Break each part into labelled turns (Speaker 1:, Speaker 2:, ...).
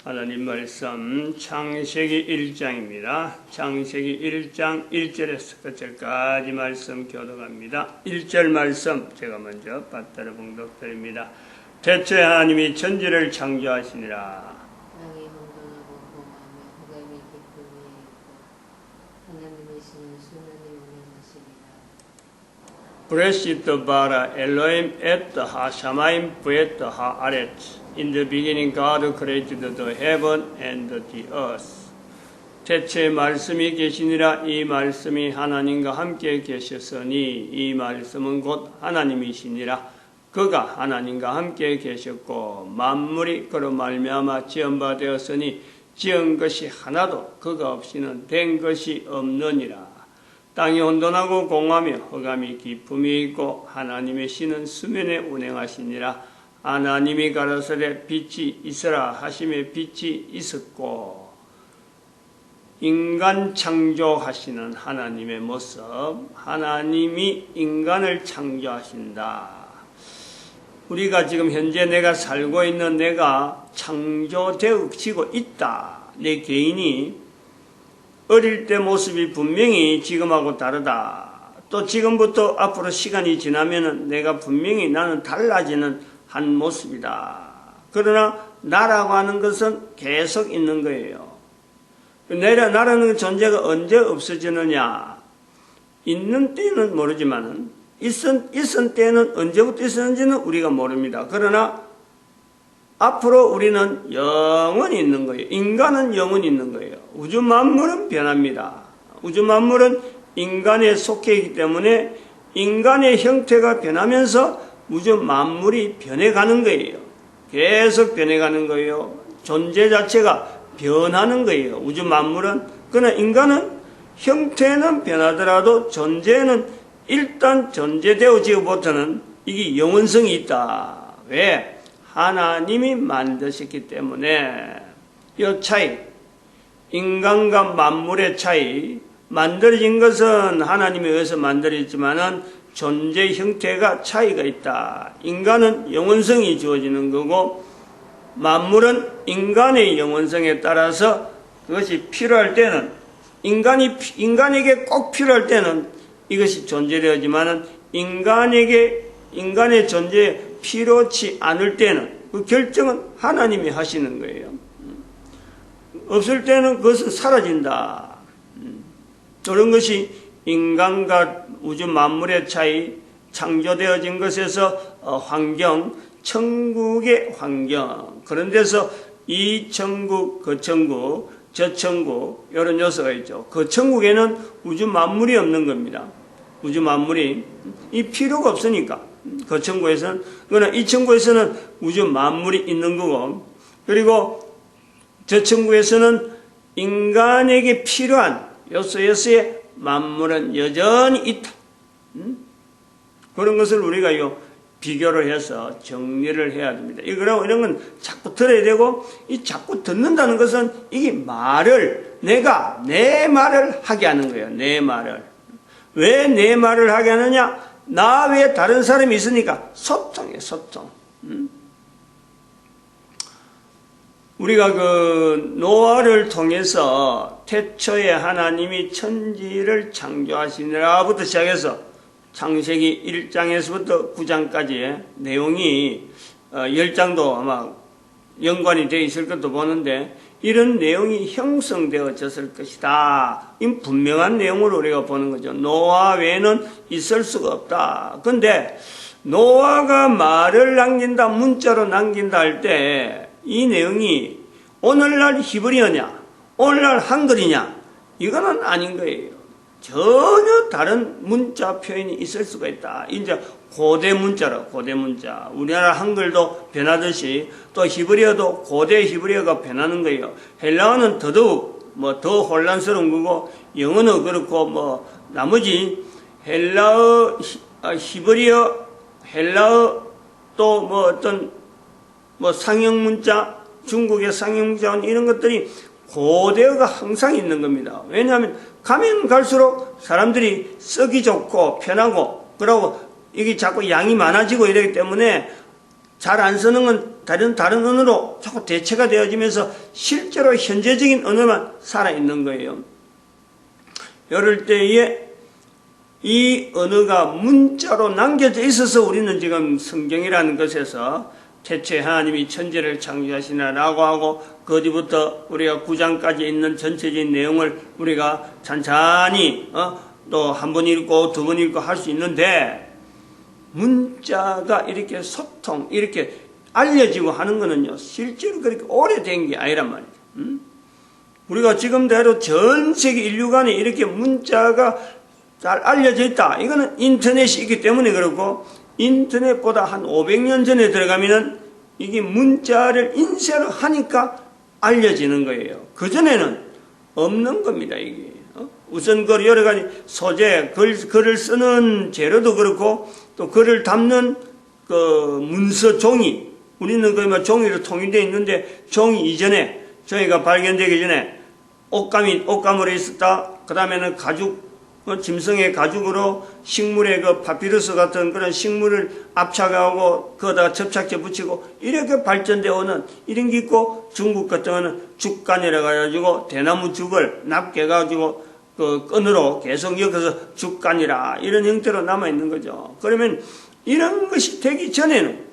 Speaker 1: 하나님 말씀 창세기 1장입니다. 창세기 1장 1절에서 끝절까지 말씀 교독합니다. 1절 말씀 제가 먼저 받들어 봉독드립니다. 태초에 하나님이 천지를 창조하시니라.
Speaker 2: 땅이 혼돈하고 공허하며 흑암이 깊은 위에 있고 하나님이시는 순환이 운행하시니라.
Speaker 1: 브레시트 바라 엘로임 에트 하 샤마임 부에트 하 아렛. In the beginning God created the heaven and the earth. 태초에 말씀이 계시니라. 이 말씀이 하나님과 함께 계셨으니 이 말씀은 곧 하나님이시니라. 그가 하나님과 함께 계셨고 만물이 그로 말미암아 지은 바 되었으니 지은 것이 하나도 그가 없이는 된 것이 없느니라. 땅이 혼돈하고 공허하며 흑암이 깊음이 있고 하나님의 신은 수면에 운행하시니라. 하나님이 가라사대 빛이 있으라 하심에 빛이 있었고. 인간 창조하시는 하나님의 모습, 하나님이 인간을 창조하신다. 우리가 지금 현재 내가 살고 있는 내가 창조되어지고 있다. 내 개인이 어릴 때 모습이 분명히 지금하고 다르다. 또 지금부터 앞으로 시간이 지나면 내가 분명히 나는 달라지는 한 모습이다. 그러나 나라고 하는 것은 계속 있는 거예요. 나라는 존재가 언제 없어지느냐? 있는 때는 모르지만 있은 때는 언제부터 있었는지는 우리가 모릅니다. 그러나 앞으로 우리는 영원히 있는 거예요. 인간은 영원히 있는 거예요. 우주 만물은 변합니다. 우주 만물은 인간에 속해 있기 때문에 인간의 형태가 변하면서 우주 만물이 변해가는 거예요. 계속 변해가는 거예요. 존재 자체가 변하는 거예요. 우주 만물은. 그러나 인간은 형태는 변하더라도 존재는 일단 존재되어지고부터는 이게 영원성이 있다. 왜? 하나님이 만드셨기 때문에. 이 차이, 인간과 만물의 차이, 만들어진 것은 하나님에 의해서 만들어졌지만은 존재 형태가 차이가 있다. 인간은 영원성이 주어지는 거고 만물은 인간의 영원성에 따라서 그것이 필요할 때는 인간에게 꼭 필요할 때는 이것이 존재되었지만은 인간의 존재에 필요치 않을 때는 그 결정은 하나님이 하시는 거예요. 없을 때는 그것은 사라진다. 그런 것이 인간과 우주 만물의 차이, 창조되어진 것에서 환경, 천국의 환경, 그런 데서 이 천국, 그 천국, 저 천국, 이런 요소가 있죠. 그 천국에는 우주 만물이 없는 겁니다. 우주 만물이 이 필요가 없으니까 그 천국에서는, 그러나 이 천국에서는 우주 만물이 있는 거고, 그리고 저 천국에서는 인간에게 필요한 요소에 만물은 여전히 있다. 그런 것을 우리가 비교를 해서 정리를 해야 됩니다. 이런 건 자꾸 들어야 되고, 이 자꾸 듣는다는 것은 이게 내가 내 말을 하게 하는 거예요. 내 말을. 왜 내 말을 하게 하느냐? 나 외에 다른 사람이 있으니까 소통이에요, 소통. 우리가 그 노아를 통해서 태초에 하나님이 천지를 창조하시니라부터 시작해서 창세기 1장에서부터 9장까지의 내용이 10장도 아마 연관이 되어 있을 것도 보는데 이런 내용이 형성되어졌을 것이다. 이 분명한 내용으로 우리가 보는 거죠. 노아 외에는 있을 수가 없다. 그런데 노아가 말을 남긴다, 문자로 남긴다 할 때 이 내용이 오늘날 히브리어냐, 오늘날 한글이냐, 이거는 아닌 거예요. 전혀 다른 문자 표현이 있을 수가 있다. 이제 고대 문자로, 고대 문자. 우리나라 한글도 변하듯이 또 히브리어도 고대 히브리어가 변하는 거예요. 헬라어는 더더욱 더 혼란스러운 거고, 영어는 그렇고, 나머지 헬라어, 히브리어, 헬라어 또 상형 문자, 중국의 상형 문자 이런 것들이 고대어가 항상 있는 겁니다. 왜냐하면 가면 갈수록 사람들이 쓰기 좋고 편하고 그러고 이게 자꾸 양이 많아지고 이러기 때문에 잘 안 쓰는 건 다른 언어로 자꾸 대체가 되어지면서 실제로 현재적인 언어만 살아있는 거예요. 이럴 때에 이 언어가 문자로 남겨져 있어서 우리는 지금 성경이라는 것에서 태초에 하나님이 천지를 창조하시나라고 하고 그 뒤부터 우리가 9장까지 있는 전체적인 내용을 우리가 찬찬히 또 한 번 읽고 두 번 읽고 할 수 있는데, 문자가 이렇게 소통, 이렇게 알려지고 하는 거는요, 실제로 그렇게 오래된 게 아니란 말이죠. 우리가 지금대로 전 세계 인류 간에 이렇게 문자가 잘 알려져 있다. 이거는 인터넷이 있기 때문에 그렇고, 인터넷보다 한 500년 전에 들어가면은 이게 문자를 인쇄로 하니까 알려지는 거예요. 그전에는 없는 겁니다, 이게. 우선 그 여러 가지 소재, 글을 쓰는 재료도 그렇고, 또 글을 담는 그 문서 종이, 우리는 그 종이로 통일되어 있는데, 종이 이전에, 저희가 발견되기 전에 옷감으로 있었다. 그 다음에는 가죽, 짐승의 가죽으로 식물의 그 파피루스 같은 그런 식물을 압착하고 거기다가 접착제 붙이고 이렇게 발전되어 오는 이런 게 있고, 중국 같은 거는 죽간이라 가지고 대나무 죽을 납개가지고 그 끈으로 계속 엮어서 죽간이라 이런 형태로 남아있는 거죠. 그러면 이런 것이 되기 전에는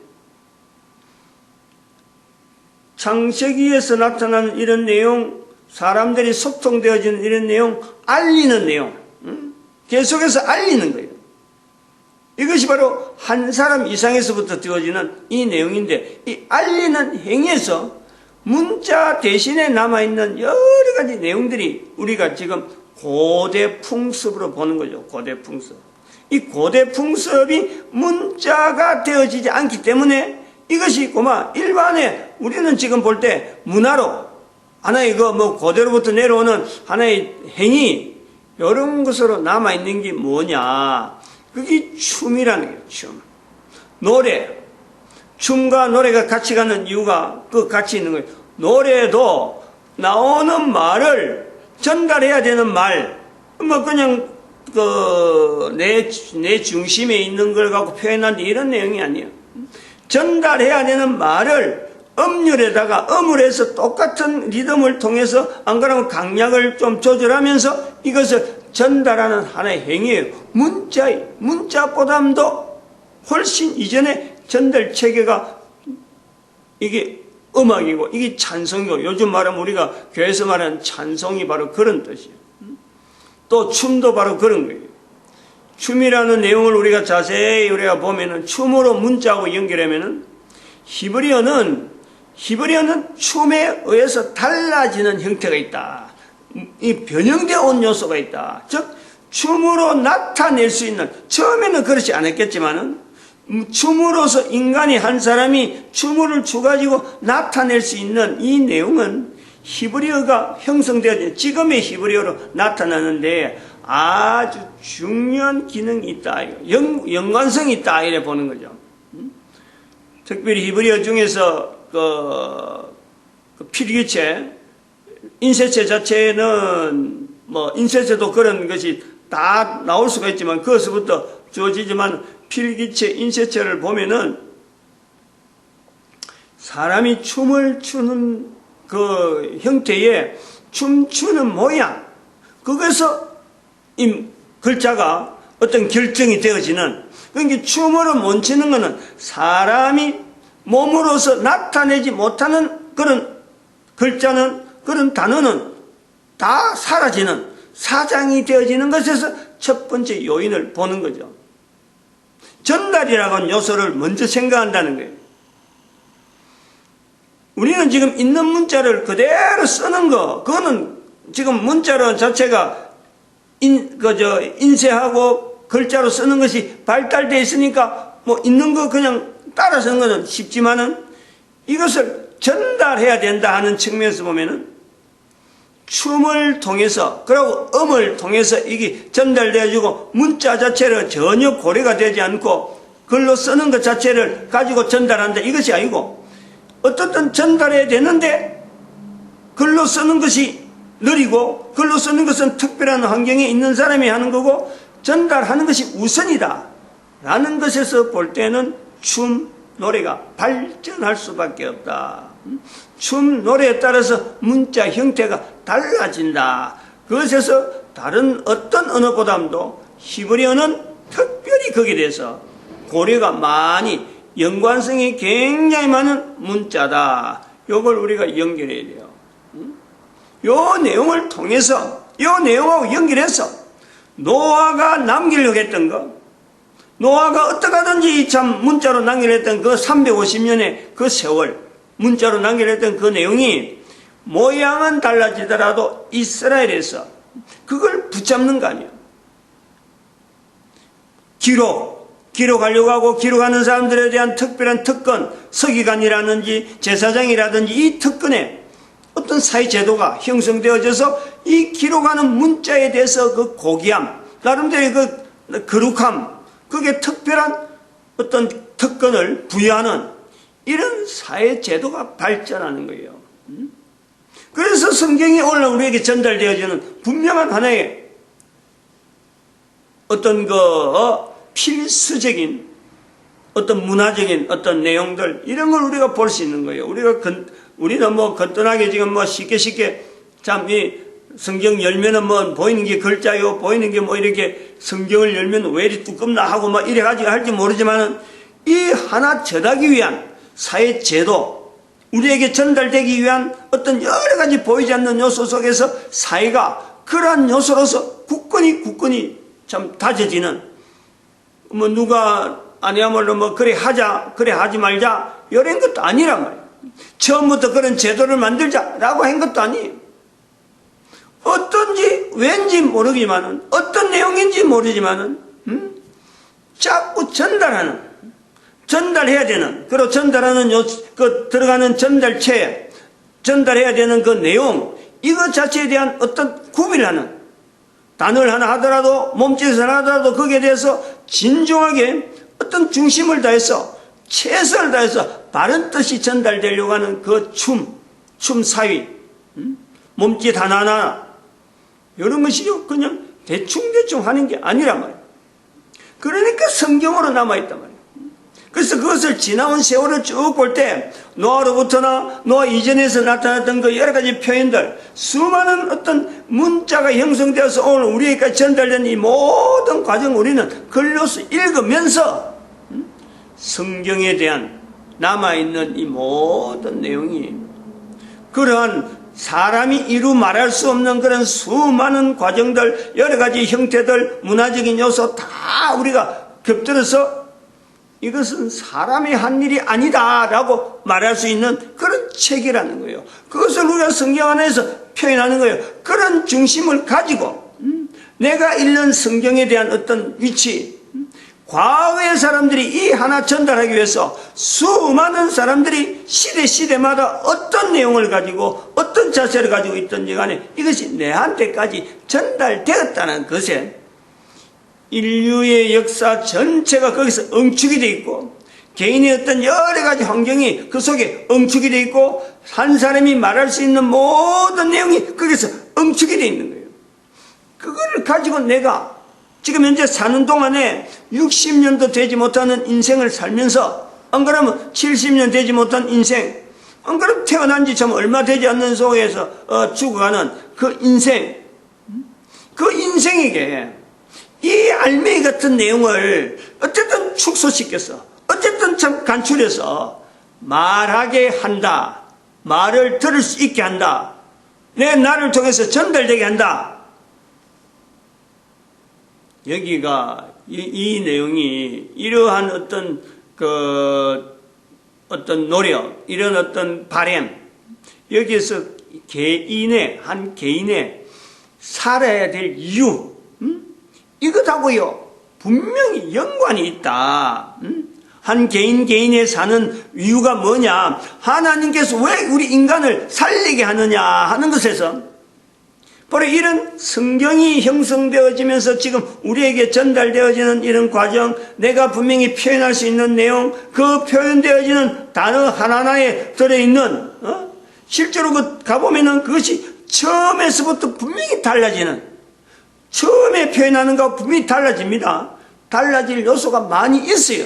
Speaker 1: 창세기에서 나타나는 이런 내용, 사람들이 소통되어지는 이런 내용, 알리는 내용, 계속해서 알리는 거예요. 이것이 바로 한 사람 이상에서부터 되어지는 이 내용인데, 이 알리는 행위에서 문자 대신에 남아있는 여러 가지 내용들이 우리가 지금 고대 풍습으로 보는 거죠. 고대 풍습. 이 고대 풍습이 문자가 되어지지 않기 때문에 이것이 있고만, 일반에 우리는 지금 볼 때 문화로 하나의 고대로부터 내려오는 하나의 행위, 이런 것으로 남아있는 게 뭐냐? 그게 춤이라는 거예요, 춤. 노래. 춤과 노래가 같이 가는 이유가 같이 있는 거예요. 노래도 나오는 말을 전달해야 되는 말, 그냥, 내 중심에 있는 걸 갖고 표현하는데 이런 내용이 아니에요. 전달해야 되는 말을 음률에다가 음을 해서 똑같은 리듬을 통해서 안 그러면 강약을 좀 조절하면서 이것을 전달하는 하나의 행위예요. 문자보다도 훨씬 이전에 전달 체계가 이게 음악이고 이게 찬송이고, 요즘 말하면 우리가 교회에서 말하는 찬송이 바로 그런 뜻이에요. 또 춤도 바로 그런 거예요. 춤이라는 내용을 우리가 자세히 우리가 보면은 춤으로 문자하고 연결하면은 히브리어는 춤에 의해서 달라지는 형태가 있다. 이 변형되어 온 요소가 있다. 즉 춤으로 나타낼 수 있는, 처음에는 그렇지 않았겠지만은 춤으로서 인간이 한 사람이 춤을 주가지고 나타낼 수 있는 이 내용은 히브리어가 형성되어진 지금의 히브리어로 나타나는데 아주 중요한 기능이 있다. 연관성이 있다. 이래 보는 거죠. 특별히 히브리어 중에서 그 필기체, 인쇄체 자체는 인쇄체도 그런 것이 다 나올 수가 있지만 그것부터 주어지지만 필기체, 인쇄체를 보면은 사람이 춤을 추는 그 형태의 춤추는 모양, 거기서 이 글자가 어떤 결정이 되어지는, 그러니까 춤으로 멈추는 것은 사람이 몸으로서 나타내지 못하는 그런 글자는, 그런 단어는 다 사라지는, 사장이 되어지는 것에서 첫 번째 요인을 보는 거죠. 전달이라고 하는 요소를 먼저 생각한다는 거예요. 우리는 지금 있는 문자를 그대로 쓰는 거, 그거는 지금 문자로 자체가 인쇄하고 글자로 쓰는 것이 발달되어 있으니까 있는 거 그냥 따라 쓰는 것은 쉽지만은 이것을 전달해야 된다 하는 측면에서 보면은 춤을 통해서, 그리고 음을 통해서 이게 전달되어지고 문자 자체를 전혀 고려가 되지 않고 글로 쓰는 것 자체를 가지고 전달한다, 이것이 아니고 어떻든 전달해야 되는데 글로 쓰는 것이 느리고 글로 쓰는 것은 특별한 환경에 있는 사람이 하는 거고 전달하는 것이 우선이다 라는 것에서 볼 때는 춤, 노래가 발전할 수밖에 없다. 춤, 노래에 따라서 문자 형태가 달라진다. 그것에서 다른 어떤 언어보다도 히브리어는 특별히 거기에 대해서 고려가 많이 연관성이 굉장히 많은 문자다. 이걸 우리가 연결해야 돼요. 요 내용을 통해서 요 내용하고 연결해서 노아가 남기려고 했던 거, 노아가 어떻게 하든지 참 문자로 남기려했던 그 350년의 그 세월 문자로 남기려했던 그 내용이 모양은 달라지더라도 이스라엘에서 그걸 붙잡는 거 아니에요. 기록하려고 하고 기록하는 사람들에 대한 특별한 특권, 서기관이라든지 제사장이라든지 이 특권에 어떤 사회제도가 형성되어져서 이 기록하는 문자에 대해서 그 고귀함, 나름대로의 그 거룩함, 그게 특별한 어떤 특권을 부여하는 이런 사회제도가 발전하는 거예요. 그래서 성경이 오늘 우리에게 전달되어지는 분명한 하나의 어떤 필수적인 어떤 문화적인 어떤 내용들, 이런 걸 우리가 볼 수 있는 거예요. 우리는 뭐 거뜬하게 지금 뭐 쉽게 참 이 성경 열면은 뭐 보이는 게 글자요, 보이는 게 뭐 이렇게 성경을 열면 왜 이리 두껍나 하고 막 이래 가지고 할지 모르지만은 이 하나 전하기 위한 사회 제도, 우리에게 전달되기 위한 어떤 여러 가지 보이지 않는 요소 속에서 사회가 그러한 요소로서 굳건히 참 다져지는, 뭐 누가 아니야말로 뭐 그래 하자, 그래 하지 말자 이런 것도 아니란 말이에요. 처음부터 그런 제도를 만들자라고 한 것도 아니에요. 어떤지 왠지 모르지만은 어떤 내용인지 모르지만은 자꾸 전달해야 되는, 그리고 전달하는 그 들어가는 전달체, 전달해야 되는 그 내용, 이것 자체에 대한 어떤 구별하는 단어를 하나 하더라도, 몸짓을 하나 하더라도 거기에 대해서 진중하게 어떤 중심을 다해서 최선을 다해서 바른 뜻이 전달되려고 하는 그 춤 사위, 몸짓 하나하나, 이런 것이요 그냥 대충 하는 게 아니란 말이에요. 그러니까 성경으로 남아있단 말이에요. 그래서 그것을 지나온 세월을 쭉 볼 때 노아로부터나 노아 이전에서 나타났던 그 여러 가지 표현들, 수많은 어떤 문자가 형성되어서 오늘 우리에게까지 전달된 이 모든 과정, 우리는 글로서 읽으면서 성경에 대한 남아있는 이 모든 내용이 그러한 사람이 이루 말할 수 없는 그런 수많은 과정들, 여러 가지 형태들, 문화적인 요소 다 우리가 겹들어서 이것은 사람이 한 일이 아니다라고 말할 수 있는 그런 책이라는 거예요. 그것을 우리가 성경 안에서 표현하는 거예요. 그런 중심을 가지고 내가 읽는 성경에 대한 어떤 위치, 과거의 사람들이 이 하나 전달하기 위해서 수많은 사람들이 시대마다 어떤 내용을 가지고 어떤 자세를 가지고 있던지 간에 이것이 내한테까지 전달되었다는 것에 인류의 역사 전체가 거기서 응축이 되어 있고, 개인의 어떤 여러 가지 환경이 그 속에 응축이 되어 있고, 한 사람이 말할 수 있는 모든 내용이 거기서 응축이 되어 있는 거예요. 그걸 가지고 내가 지금 현재 사는 동안에 60년도 되지 못하는 인생을 살면서, 안 그러면 70년 되지 못한 인생, 안 그러면 태어난 지 참 얼마 되지 않는 속에서 죽어가는 그 인생, 그 인생에게 이 알맹이 같은 내용을 어쨌든 축소시켜서, 어쨌든 참 간추려서 말하게 한다, 말을 들을 수 있게 한다, 내 나를 통해서 전달되게 한다. 여기가 이 내용이 이러한 어떤 노력, 이런 어떤 바램, 여기에서 한 개인의 살아야 될 이유, 이것하고요 분명히 연관이 있다. 한 개인의 사는 이유가 뭐냐, 하나님께서 왜 우리 인간을 살리게 하느냐 하는 것에서 바로 이런 성경이 형성되어지면서 지금 우리에게 전달되어지는 이런 과정, 내가 분명히 표현할 수 있는 내용, 그 표현되어지는 단어 하나하나에 들어있는, 실제로 가보면은 그것이 처음에서부터 분명히 달라지는, 처음에 표현하는 것과 분명히 달라집니다. 달라질 요소가 많이 있어요.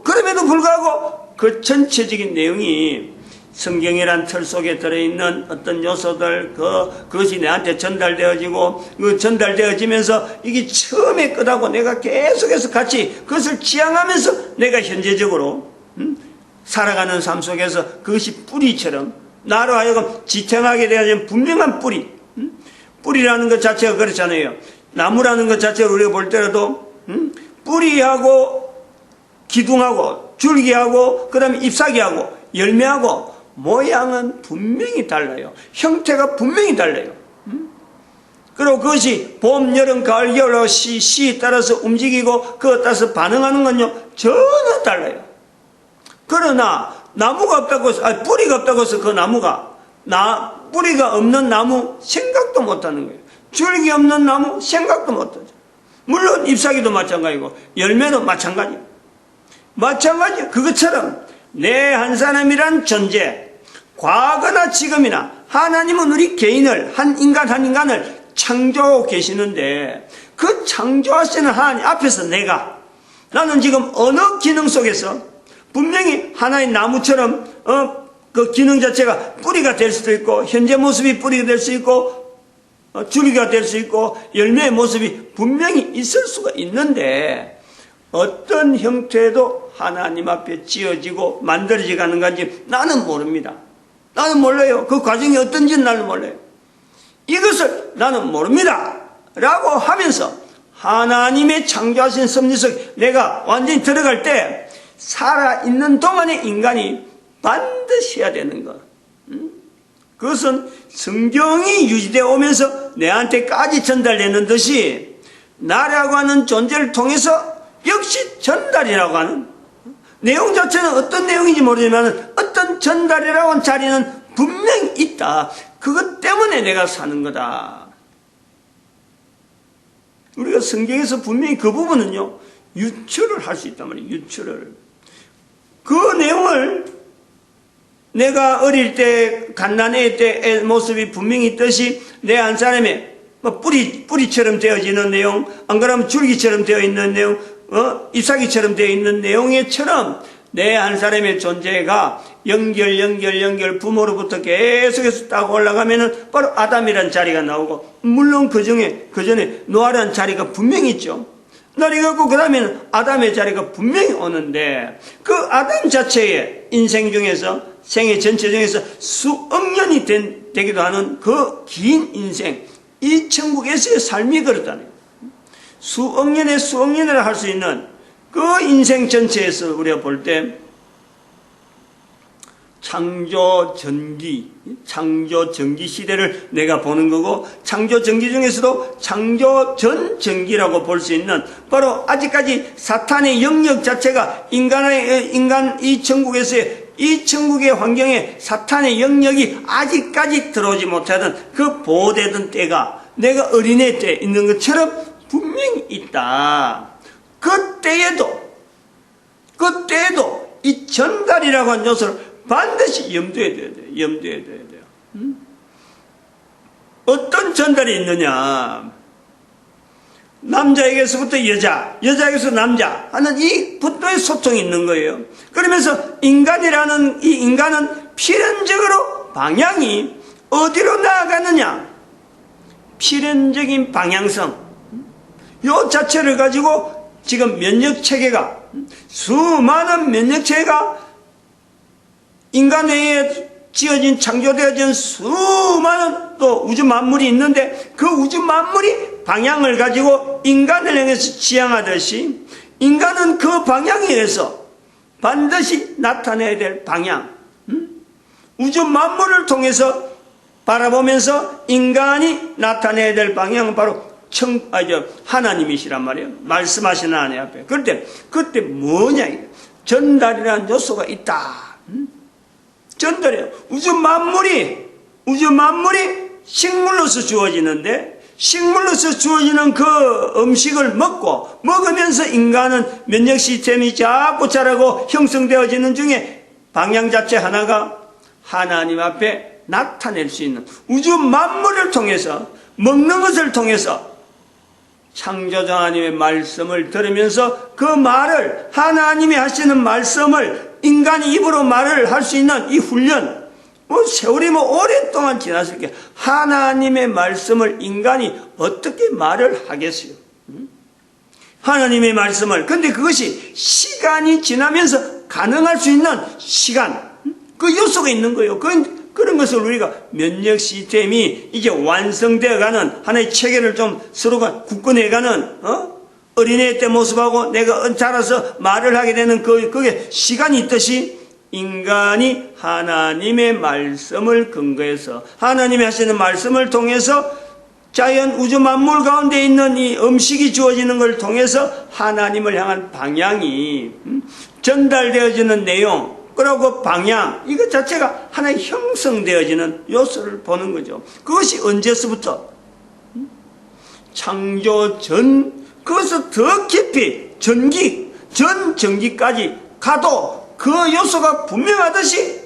Speaker 1: 그러면 그럼에도 불구하고 그 전체적인 내용이 성경이란 틀 속에 들어있는 어떤 요소들, 그것이 내한테 전달되어지고, 그 전달되어지면서 이게 처음에 끝하고 내가 계속해서 같이 그것을 지향하면서 내가 현재적으로, 살아가는 삶 속에서 그것이 뿌리처럼 나로 하여금 지탱하게 되어진 분명한 뿌리. 뿌리라는 것 자체가 그렇잖아요. 나무라는 것 자체를 우리가 볼 때라도, 뿌리하고, 기둥하고, 줄기하고, 그 다음에 잎사귀하고, 열매하고, 모양은 분명히 달라요. 형태가 분명히 달라요. 그리고 그것이 봄, 여름, 가을, 겨울, 시에 따라서 움직이고 그것 따라서 반응하는 건요 전혀 달라요. 그러나 나무가 없다고 해서, 뿌리가 없다고 해서 그 나무가 뿌리가 없는 나무 생각도 못하는 거예요. 줄기 없는 나무 생각도 못하죠. 물론 잎사귀도 마찬가지고 열매도 마찬가지예요. 그것처럼 내 한 사람이란 존재, 과거나 지금이나 하나님은 우리 개인을, 한 인간을 창조하고 계시는데 그 창조하시는 하나님 앞에서 나는 지금 어느 기능 속에서 분명히 하나의 나무처럼 그 기능 자체가 뿌리가 될 수도 있고 현재 모습이 뿌리가 될 수 있고 줄기가 될 수 있고 열매의 모습이 분명히 있을 수가 있는데 어떤 형태도 하나님 앞에 지어지고 만들어져 가는 건지 나는 모릅니다. 나는 몰라요. 그 과정이 어떤지는 나는 몰라요. 이것을 나는 모릅니다 라고 하면서 하나님의 창조하신 섭리 속에 내가 완전히 들어갈 때 살아있는 동안의 인간이 반드시 해야 되는 것, 그것은 성경이 유지되어 오면서 내한테까지 전달되는 듯이 나라고 하는 존재를 통해서 역시 전달이라고 하는 내용 자체는 어떤 내용인지 모르지만 어떤 전달이라고 하는 자리는 분명히 있다. 그것 때문에 내가 사는 거다. 우리가 성경에서 분명히 그 부분은요 유추를 할 수 있단 말이에요. 유추를. 그 내용을 내가 어릴 때 갓난애 때의 모습이 분명히 있듯이 내 한 사람의 뿌리처럼 되어지는 내용, 안 그러면 줄기처럼 되어 있는 내용, 잎사귀처럼 되어 있는 내용에처럼 내 한 사람의 존재가 연결 부모로부터 계속해서 딱 올라가면은 바로 아담이라는 자리가 나오고, 물론 그 전에 노아라는 자리가 분명히 있죠. 날이 갖고 그 다음에는 아담의 자리가 분명히 오는데 그 아담 자체의 인생 중에서 생애 전체 중에서 수억 년이 되기도 하는 그 긴 인생, 이 천국에서의 삶이 그렇다네요. 수억 년을 할 수 있는 그 인생 전체에서 우리가 볼 때 창조 전기 시대를 내가 보는 거고, 창조 전기 중에서도 창조 전 전기라고 볼 수 있는 바로 아직까지 사탄의 영역 자체가 인간 이 천국의 환경에 사탄의 영역이 아직까지 들어오지 못하던 그 보호되던 때가 내가 어린애 때 있는 것처럼 분명히 있다. 그때에도 이 전달이라고 하는 요소를 반드시 염두에 둬야 돼요. 어떤 전달이 있느냐? 남자에게서부터 여자에게서 남자 하는 이 붙어의 소통이 있는 거예요. 그러면서 인간은 필연적으로 방향이 어디로 나아가느냐? 필연적인 방향성, 요 자체를 가지고 지금 면역체계가, 수많은 면역체계가 인간 외에 창조되어진 수많은 또 우주 만물이 있는데 그 우주 만물이 방향을 가지고 인간을 향해서 지향하듯이 인간은 그 방향에 의해서 반드시 나타내야 될 방향, 우주 만물을 통해서 바라보면서 인간이 나타내야 될 방향은 바로 하나님이시란 말이에요. 말씀하시는 하나님 앞에. 그때 뭐냐? 전달이라는 요소가 있다. 전달이에요. 우주 만물이 식물로서 주어지는데, 식물로서 주어지는 그 음식을 먹으면서 인간은 면역 시스템이 자꾸 자라고 형성되어지는 중에 방향 자체 하나가 하나님 앞에 나타낼 수 있는, 우주 만물을 통해서, 먹는 것을 통해서 창조자 하나님의 말씀을 들으면서 그 말을, 하나님이 하시는 말씀을 인간이 입으로 말을 할 수 있는 이 훈련, 세월이 오랫동안 지났을 게 하나님의 말씀을 인간이 어떻게 말을 하겠어요? 하나님의 말씀을. 근데 그것이 시간이 지나면서 가능할 수 있는 시간, 그 요소가 있는 거예요. 그런 것을 우리가 면역 시스템이 이제 완성되어가는 하나의 체계를 좀 서로가 굳건해가는, 어린애 때 모습하고 내가 자라서 말을 하게 되는 그게 시간이 있듯이 인간이 하나님의 말씀을 근거해서 하나님이 하시는 말씀을 통해서 자연 우주 만물 가운데 있는 이 음식이 주어지는 걸 통해서 하나님을 향한 방향이 전달되어지는 내용, 그리고 방향, 이것 자체가 하나의 형성되어지는 요소를 보는 거죠. 그것이 언제서부터? 창조 전, 그것을 더 깊이 전전기까지 가도 그 요소가 분명하듯이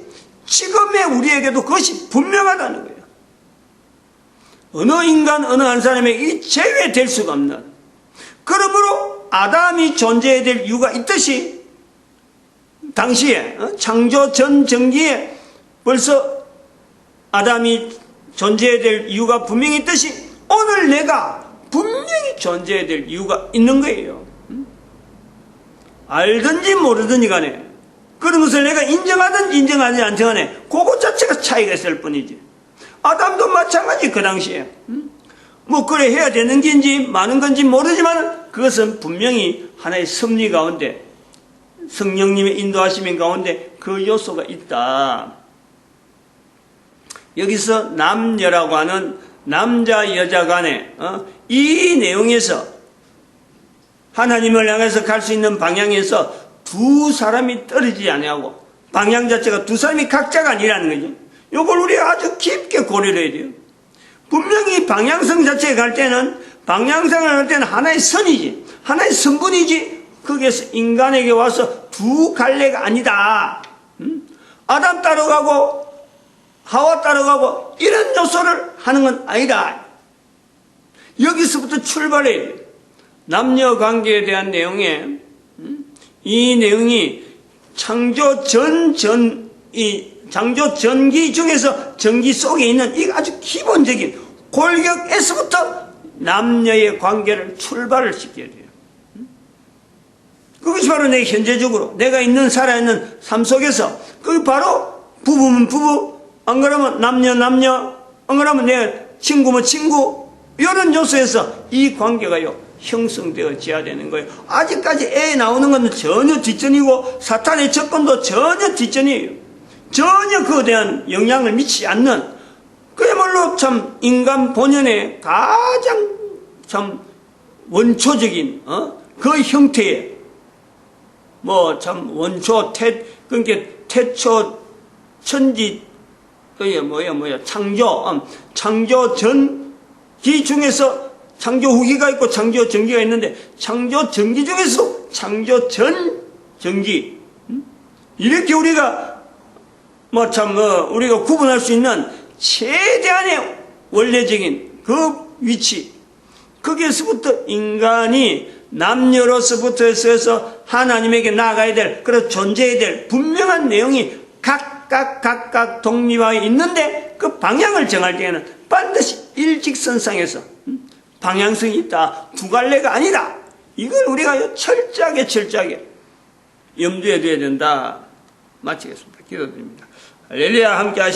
Speaker 1: 지금의 우리에게도 그것이 분명하다는 거예요. 어느 인간, 어느 한 사람에게 제외될 수가 없는, 그러므로 아담이 존재해야 될 이유가 있듯이 당시에 창조 전 전기에 벌써 아담이 존재해야 될 이유가 분명히 있듯이 오늘 내가 분명히 존재해야 될 이유가 있는 거예요. 알든지 모르든지 간에 그런 것을 내가 인정하든 인정하지 않든 간에 그것 자체가 차이가 있을 뿐이지. 아담도 마찬가지. 그 당시에 그래 해야 되는 건지 많은 건지 모르지만 그것은 분명히 하나의 섭리 가운데, 성령님의 인도하심인 가운데 그 요소가 있다. 여기서 남녀라고 하는 남자 여자 간에 이 내용에서 하나님을 향해서 갈 수 있는 방향에서 두 사람이 떨어지지 아니하고 방향 자체가 두 사람이 각자가 아니라는 거죠. 이걸 우리가 아주 깊게 고려를 해야 돼요. 분명히 방향성 자체에 갈 때는, 방향성을 할 때는 하나의 선이지, 하나의 성분이지, 거기에서 인간에게 와서 두 갈래가 아니다. 아담 따라가고 하와 따라가고 이런 요소를 하는 건 아니다. 여기서부터 출발해야 돼요. 남녀 관계에 대한 내용에 이 내용이 창조 전기 중에서 전기 속에 있는 이 아주 기본적인 골격에서부터 남녀의 관계를 출발을 시켜야 돼요. 그것이 바로 내 현재적으로 내가 살아있는 삶 속에서 그게 바로 부부면 부부, 안 그러면 남녀, 안 그러면 내 친구면 친구, 이런 요소에서 이 관계가요 형성되어져야 되는 거예요. 아직까지 애 나오는 건 전혀 뒷전이고 사탄의 접근도 전혀 뒷전이에요. 전혀 그에 대한 영향을 미치지 않는, 그야말로 참 인간 본연의 가장 참 원초적인 그 형태의 참 원초 그러니까 태초 천지 그게 창조 전기 중에서 창조 후기가 있고 창조 전기가 있는데 창조 전기 중에서 창조 전 전기, 이렇게 우리가 우리가 구분할 수 있는 최대한의 원래적인 그 위치, 거기에서부터 인간이 남녀로서부터 해서 하나님에게 나아가야 될, 그래서 존재해야 될 분명한 내용이 각각 독립하여 있는데 그 방향을 정할 때에는 반드시 일직선상에서 방향성이 있다. 두 갈래가 아니다. 이걸 우리가 철저하게 염두에 둬야 된다. 마치겠습니다. 기도드립니다. 할렐루야. 함께 하시